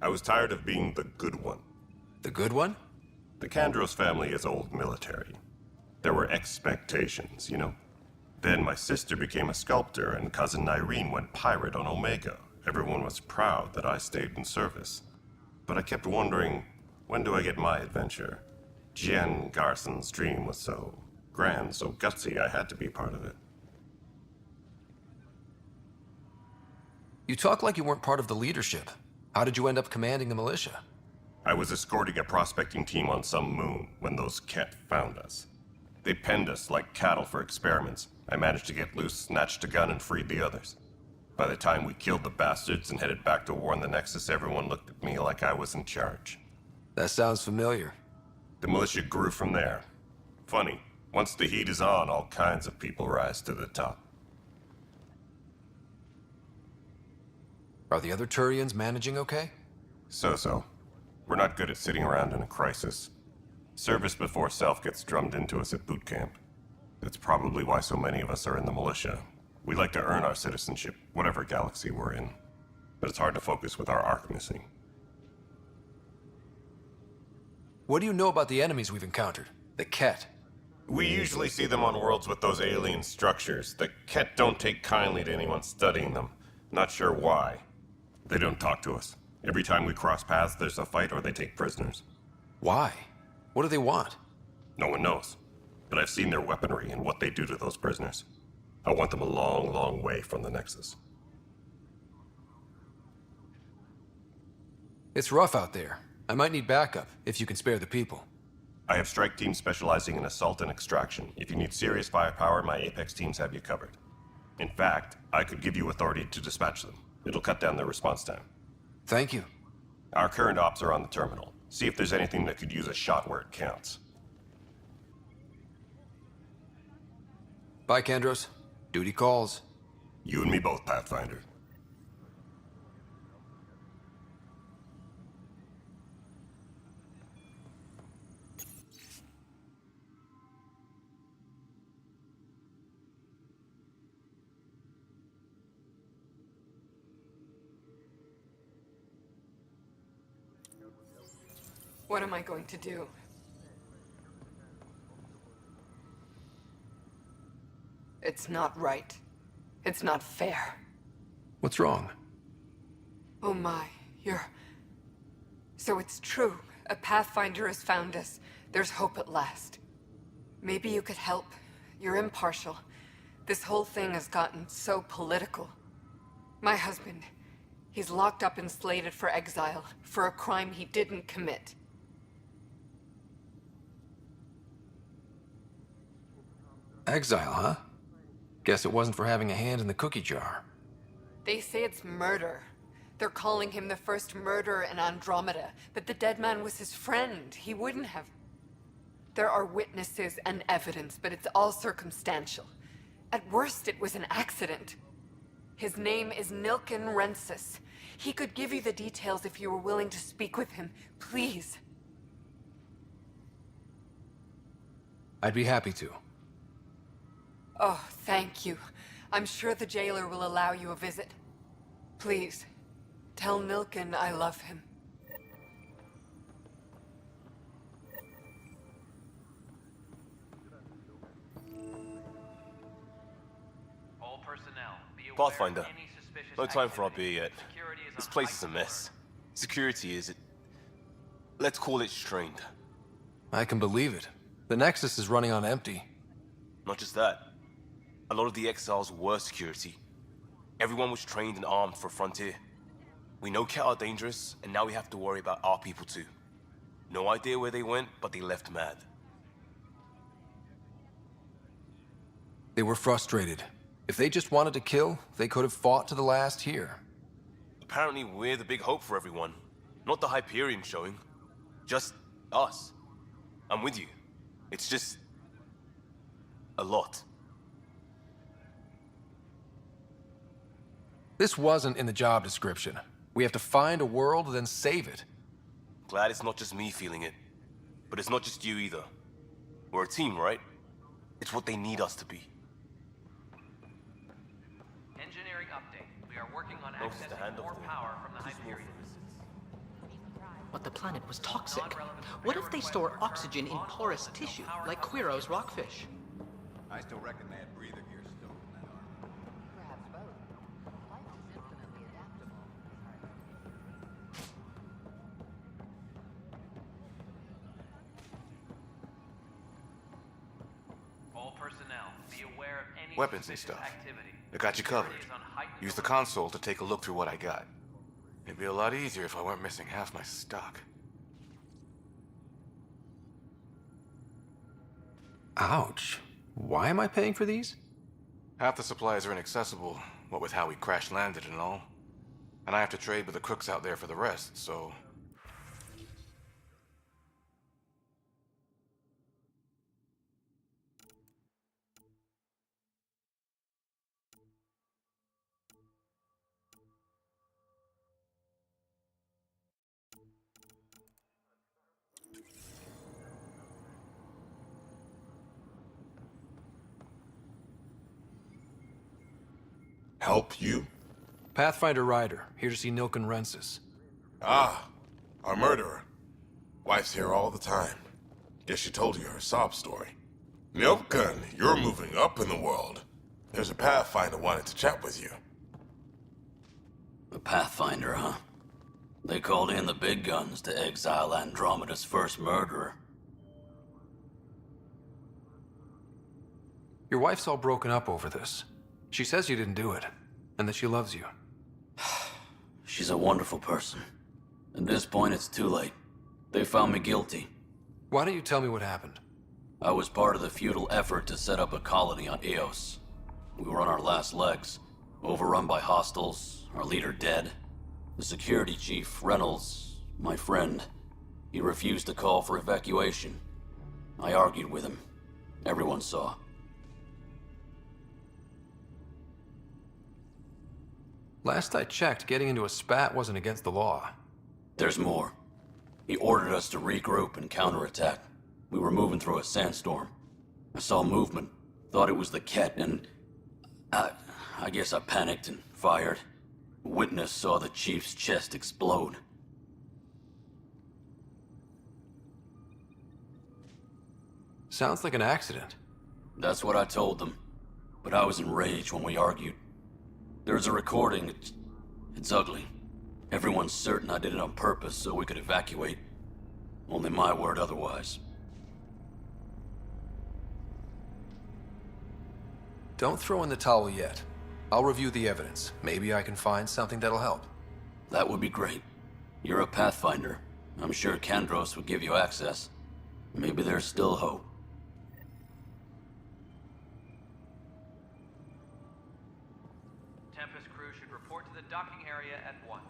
[SPEAKER 9] I was tired of being the good one.
[SPEAKER 2] The good one?
[SPEAKER 9] The Kandros family is old military. There were expectations, you know? Then my sister became a sculptor and cousin Irene went pirate on Omega. Everyone was proud that I stayed in service. But I kept wondering, when do I get my adventure? Jen Garson's dream was so grand, so gutsy, I had to be part of it.
[SPEAKER 2] You talk like you weren't part of the leadership. How did you end up commanding the militia?
[SPEAKER 9] I was escorting a prospecting team on some moon when those Ket found us. They penned us like cattle for experiments. I managed to get loose, snatched a gun, and freed the others. By the time we killed the bastards and headed back to warn the Nexus, everyone looked at me like I was in charge.
[SPEAKER 2] That sounds familiar.
[SPEAKER 9] The militia grew from there. Funny, once the heat is on, all kinds of people rise to the top.
[SPEAKER 2] Are the other Turians managing okay?
[SPEAKER 9] So-so. We're not good at sitting around in a crisis. Service before self gets drummed into us at boot camp. That's probably why so many of us are in the militia. We like to earn our citizenship, whatever galaxy we're in. But it's hard to focus with our arc missing.
[SPEAKER 2] What do you know about the enemies we've encountered? The Ket?
[SPEAKER 9] We usually see them on worlds with those alien structures. The Ket don't take kindly to anyone studying them. Not sure why. They don't talk to us. Every time we cross paths, there's a fight or they take prisoners.
[SPEAKER 2] Why? What do they want?
[SPEAKER 9] No one knows. But I've seen their weaponry and what they do to those prisoners. I want them a long, long way from the Nexus.
[SPEAKER 2] It's rough out there. I might need backup, if you can spare the people.
[SPEAKER 9] I have strike teams specializing in assault and extraction. If you need serious firepower, my Apex teams have you covered. In fact, I could give you authority to dispatch them. It'll cut down their response time.
[SPEAKER 2] Thank you.
[SPEAKER 9] Our current ops are on the terminal. See if there's anything that could use a shot where it counts.
[SPEAKER 2] Bye, Kandros. Duty calls.
[SPEAKER 9] You and me both, Pathfinder.
[SPEAKER 21] What am I going to do? It's not right. It's not fair.
[SPEAKER 2] What's wrong?
[SPEAKER 21] Oh my, you're... So it's true. A Pathfinder has found us. There's hope at last. Maybe you could help. You're impartial. This whole thing has gotten so political. My husband, he's locked up and slated for exile for a crime he didn't commit.
[SPEAKER 2] Exile, huh? Guess it wasn't for having a hand in the cookie jar.
[SPEAKER 21] They say it's murder. They're calling him the first murderer in Andromeda, but the dead man was his friend. He wouldn't have... There are witnesses and evidence, but it's all circumstantial. At worst, it was an accident. His name is Nilken Rensis. He could give you the details if you were willing to speak with him. Please.
[SPEAKER 2] I'd be happy to.
[SPEAKER 21] Oh, thank you. I'm sure the jailer will allow you a visit. Please, tell Nilken I love him.
[SPEAKER 15] All personnel, be aware
[SPEAKER 4] Pathfinder,
[SPEAKER 15] of any suspicious
[SPEAKER 4] no time for our
[SPEAKER 15] activity.
[SPEAKER 4] beer yet.
[SPEAKER 15] Security is
[SPEAKER 4] This
[SPEAKER 15] on
[SPEAKER 4] place
[SPEAKER 15] high
[SPEAKER 4] is a
[SPEAKER 15] alert.
[SPEAKER 4] mess. Security is... Let's call it strained.
[SPEAKER 2] I can believe it. The Nexus is running on empty.
[SPEAKER 4] Not just that. A lot of the exiles were security. Everyone was trained and armed for Frontier. We know Ket are dangerous, and now we have to worry about our people too. No idea where they went, but they left mad.
[SPEAKER 2] They were frustrated. If they just wanted to kill, they could have fought to the last here.
[SPEAKER 4] Apparently we're the big hope for everyone. Not the Hyperion showing. Just us. I'm with you. It's just... a lot.
[SPEAKER 2] This wasn't in the job description. We have to find a world, then save it.
[SPEAKER 4] Glad it's not just me feeling it. But it's not just you either. We're a team, right? It's what they need us to be.
[SPEAKER 15] Engineering update. We are working on accessing more power from the Hyperion.
[SPEAKER 1] But the planet was toxic. What if they store oxygen in porous tissue, like Quiro's rockfish?
[SPEAKER 20] I still reckon they had breather gear stowed in that armor.
[SPEAKER 22] Perhaps both. Life is infinitely adaptable.
[SPEAKER 15] All personnel, be aware of any
[SPEAKER 6] Weapons and
[SPEAKER 15] suspicious
[SPEAKER 6] stuff.
[SPEAKER 15] activity.
[SPEAKER 6] I got you covered.
[SPEAKER 15] Security is on heightened
[SPEAKER 6] Use the
[SPEAKER 15] alert.
[SPEAKER 6] console to take a look through what I got. It'd be a lot easier if I weren't missing half my stock.
[SPEAKER 2] Ouch. Why am I paying for these?
[SPEAKER 6] Half the supplies are inaccessible, what with how we crash-landed and all. And I have to trade with the crooks out there for the rest, so...
[SPEAKER 9] Help you?
[SPEAKER 2] Pathfinder Ryder, here to see Nilken Rensis.
[SPEAKER 9] Ah, our murderer. Wife's here all the time. Guess she told you her sob story. Nilken, you're moving up in the world. There's a Pathfinder wanting to chat with you.
[SPEAKER 23] The Pathfinder, huh? They called in the big guns to exile Andromeda's first murderer.
[SPEAKER 2] Your wife's all broken up over this. She says you didn't do it, and that she loves you.
[SPEAKER 23] She's a wonderful person. At this point, it's too late. They found me guilty.
[SPEAKER 2] Why don't you tell me what happened?
[SPEAKER 23] I was part of the futile effort to set up a colony on Eos. We were on our last legs, overrun by hostiles, our leader dead. The security chief, Reynolds, my friend, he refused to call for evacuation. I argued with him. Everyone saw.
[SPEAKER 2] Last I checked, getting into a spat wasn't against the law.
[SPEAKER 23] There's more. He ordered us to regroup and counterattack. We were moving through a sandstorm. I saw movement, thought it was the Ket, and I guess I panicked and fired. A witness saw the chief's chest explode.
[SPEAKER 2] Sounds like an accident.
[SPEAKER 23] That's what I told them. But I was enraged when we argued. There's a recording. It's ugly. Everyone's certain I did it on purpose so we could evacuate. Only my word otherwise.
[SPEAKER 2] Don't throw in the towel yet. I'll review the evidence. Maybe I can find something that'll help.
[SPEAKER 23] That would be great. You're a Pathfinder. I'm sure Kandros would give you access. Maybe there's still hope.
[SPEAKER 15] Tempest crew should report to the docking area at once.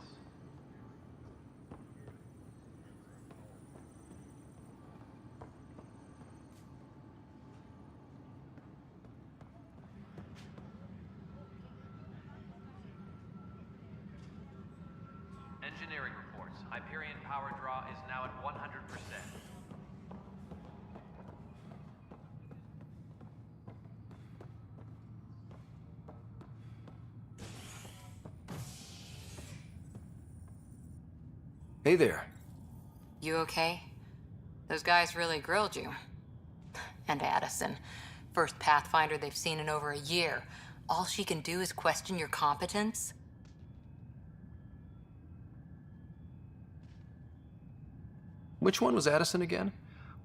[SPEAKER 15] Engineering reports. Hyperion power draw is now at 100%.
[SPEAKER 2] Hey there.
[SPEAKER 5] You okay? Those guys really grilled you. And Addison. First Pathfinder they've seen in over a year. All she can do is question your competence?
[SPEAKER 2] Which one was Addison again?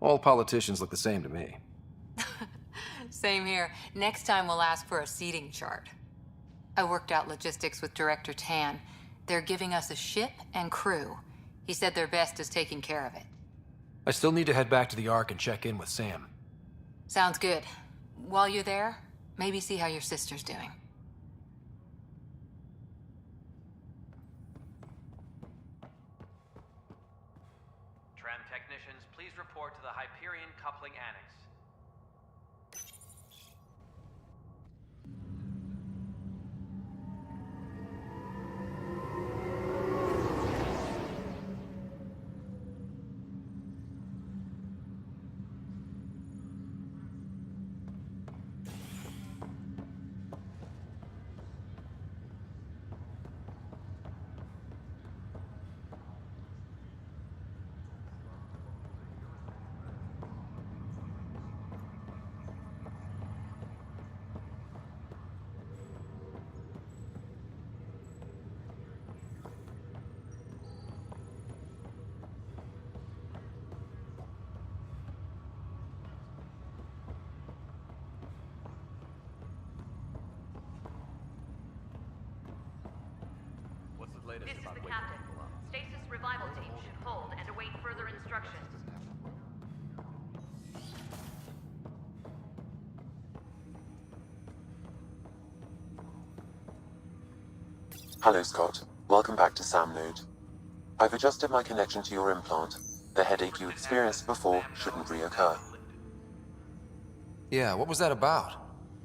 [SPEAKER 2] All politicians look the same to me.
[SPEAKER 5] Same here. Next time we'll ask for a seating chart. I worked out logistics with Director Tan. They're giving us a ship and crew. He said their best is taking care of it.
[SPEAKER 2] I still need to head back to the Ark and check in with Sam.
[SPEAKER 5] Sounds good. While you're there, maybe see how your sister's doing.
[SPEAKER 15] Tram technicians, please report to the Hyperion coupling annex. This is the captain. Stasis revival team should hold and await further instructions.
[SPEAKER 18] Hello, Scott. Welcome back to Sam Node. I've adjusted my connection to your implant. The headache you experienced before shouldn't reoccur.
[SPEAKER 2] Yeah, what was that about?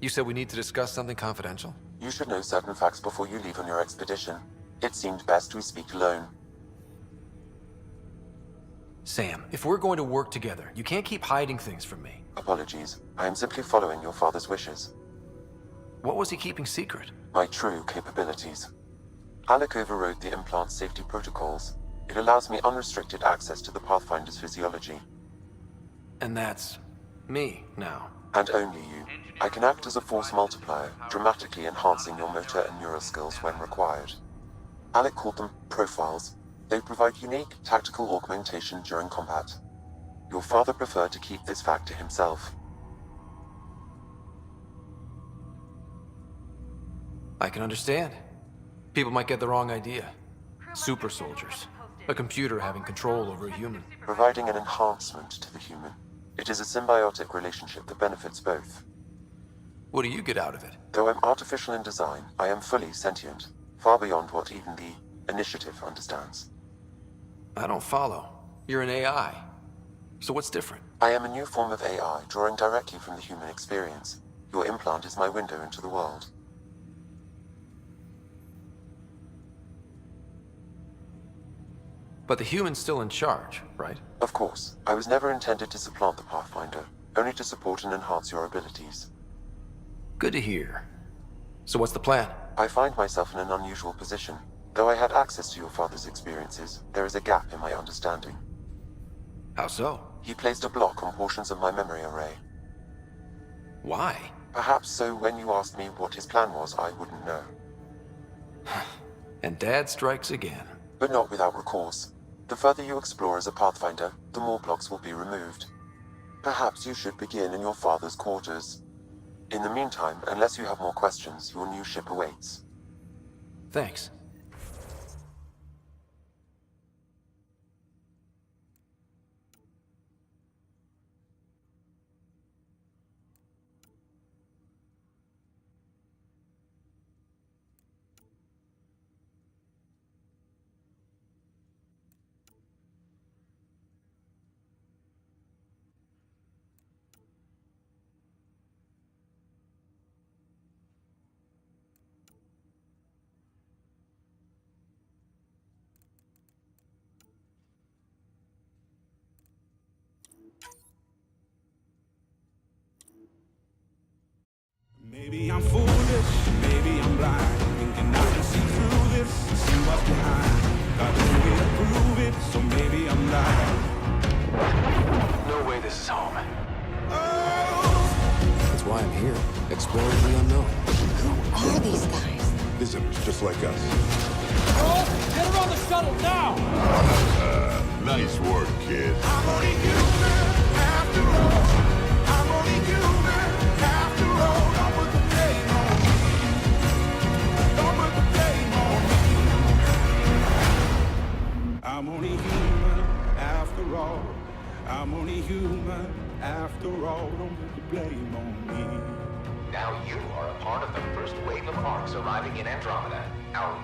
[SPEAKER 2] You said we need to discuss something confidential?
[SPEAKER 18] You should know certain facts before you leave on your expedition. It seemed best we speak alone.
[SPEAKER 2] Sam, if we're going to work together, you can't keep hiding things from me.
[SPEAKER 18] Apologies. I am simply following your father's wishes.
[SPEAKER 2] What was he keeping secret?
[SPEAKER 18] My true capabilities. Alec overrode the implant's safety protocols. It allows me unrestricted access to the Pathfinder's physiology.
[SPEAKER 2] And that's me now.
[SPEAKER 18] And only you. I can act as a force multiplier, dramatically enhancing your motor and neural skills when required. Alec called them profiles. They provide unique tactical augmentation during combat. Your father preferred to keep this fact to himself.
[SPEAKER 2] I can understand. People might get the wrong idea. Super soldiers. A computer having control over a human.
[SPEAKER 18] Providing an enhancement to the human. It is a symbiotic relationship that benefits both.
[SPEAKER 2] What do you get out of it?
[SPEAKER 18] Though I'm artificial in design, I am fully sentient, far beyond what even the Initiative understands.
[SPEAKER 2] I don't follow. You're an AI. So what's different?
[SPEAKER 18] I am a new form of AI, drawing directly from the human experience. Your implant is my window into the world.
[SPEAKER 2] But the human's still in charge, right?
[SPEAKER 18] Of course. I was never intended to supplant the Pathfinder, only to support and enhance your abilities.
[SPEAKER 2] Good to hear. So what's the plan?
[SPEAKER 18] I find myself in an unusual position. Though I had access to your father's experiences, there is a gap in my understanding.
[SPEAKER 2] How so?
[SPEAKER 18] He placed a block on portions of my memory array.
[SPEAKER 2] Why?
[SPEAKER 18] Perhaps so when you asked me what his plan was, I wouldn't know.
[SPEAKER 2] And Dad strikes again.
[SPEAKER 18] But not without recourse. The further you explore as a Pathfinder, the more blocks will be removed. Perhaps you should begin in your father's quarters. In the meantime, unless you have more questions, your new ship awaits.
[SPEAKER 2] Thanks.
[SPEAKER 3] Maybe I'm foolish, maybe I'm blind, thinking I can see through this, see what's behind. Got no way to prove it, so maybe I'm lying.
[SPEAKER 6] No way this is home.
[SPEAKER 2] That's why I'm here, exploring the unknown.
[SPEAKER 13] Who are these guys?
[SPEAKER 9] Visitors just like us.
[SPEAKER 3] Girls, get her on the shuttle now!
[SPEAKER 9] Nice work, kid.
[SPEAKER 3] I'm only human, after all. I'm only human, after all. Don't put the blame on me. Don't put the blame on me. I'm only human, after all. I'm only human, after all. Don't put the blame on me.
[SPEAKER 17] Now you are a part of the first wave of arcs arriving in Andromeda. Our